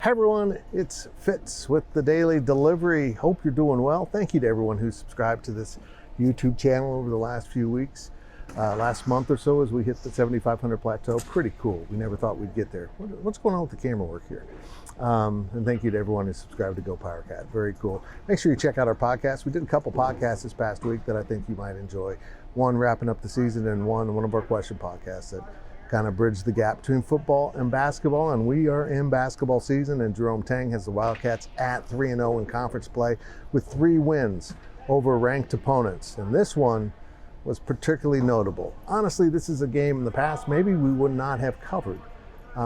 Hi everyone, it's Fitz with the Daily Delivery. Hope you're doing well. Thank you to everyone who's subscribed to this YouTube channel over the last few weeks. Last month or so as we hit the 7,500 plateau. Pretty cool. We never thought we'd get there. What's going on with the camera work here? And thank you to everyone who subscribed to GoPowercat. Very cool. Make sure you check out our podcast. We did a couple podcasts this past week that I think you might enjoy. One wrapping up the season and one of our question podcasts that kind of bridge the gap between football and basketball, and we are in basketball season, and Jerome Tang has the Wildcats at 3-0 in conference play with 3 wins over ranked opponents, and this one was particularly notable. Honestly, this is a game in the past maybe we would not have covered.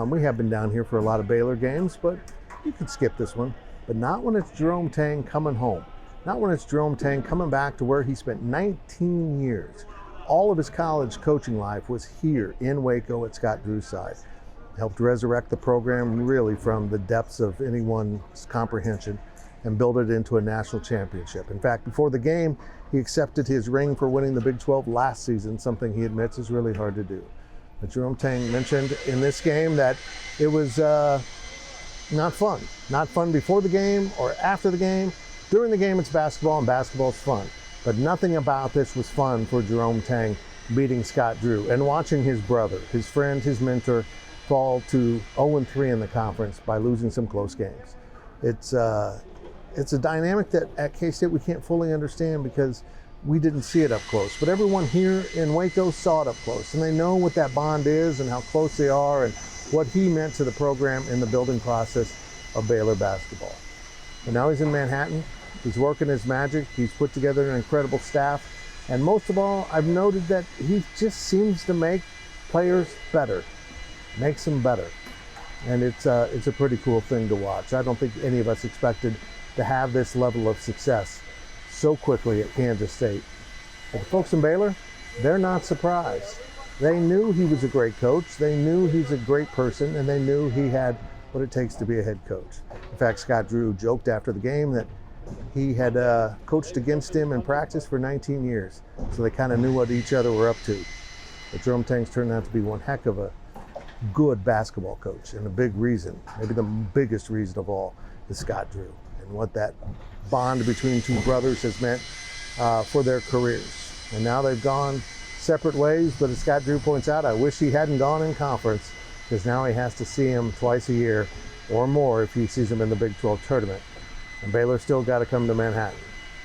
We have been down here for a lot of Baylor games, but you could skip this one, but not when it's Jerome Tang coming home, not when it's Jerome Tang coming back to where he spent 19 years. All of his college coaching life was here in Waco at Scott Drew's side. Helped resurrect the program really from the depths of anyone's comprehension and build it into a national championship. In fact, before the game, he accepted his ring for winning the Big 12 last season, something he admits is really hard to do. But Jerome Tang mentioned in this game that it was not fun. Not fun before the game or after the game. During the game, it's basketball, and basketball is fun. But nothing about this was fun for Jerome Tang beating Scott Drew and watching his brother, his friend, his mentor fall to 0-3 in the conference by losing some close games. It's a dynamic that at K-State we can't fully understand because we didn't see it up close. But everyone here in Waco saw it up close, and they know what that bond is and how close they are and what he meant to the program in the building process of Baylor basketball. And now he's in Manhattan. He's working his magic. He's put together an incredible staff. And most of all, I've noted that he just seems to make players better, makes them better. And it's a pretty cool thing to watch. I don't think any of us expected to have this level of success so quickly at Kansas State. But the folks in Baylor, they're not surprised. They knew he was a great coach. They knew he's a great person, and they knew he had what it takes to be a head coach. In fact, Scott Drew joked after the game that he had coached against him in practice for 19 years, so they kind of knew what each other were up to. But Jerome Tang's turned out to be one heck of a good basketball coach, and a big reason, maybe the biggest reason of all, is Scott Drew and what that bond between two brothers has meant for their careers. And now they've gone separate ways, but as Scott Drew points out, I wish he hadn't gone in conference, because now he has to see him twice a year or more if he sees him in the Big 12 tournament. And Baylor still got to come to Manhattan.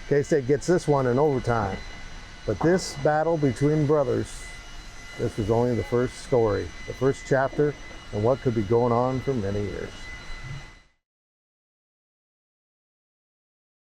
K-State gets this one in overtime. But this battle between brothers, this was only the first story, the first chapter, and what could be going on for many years.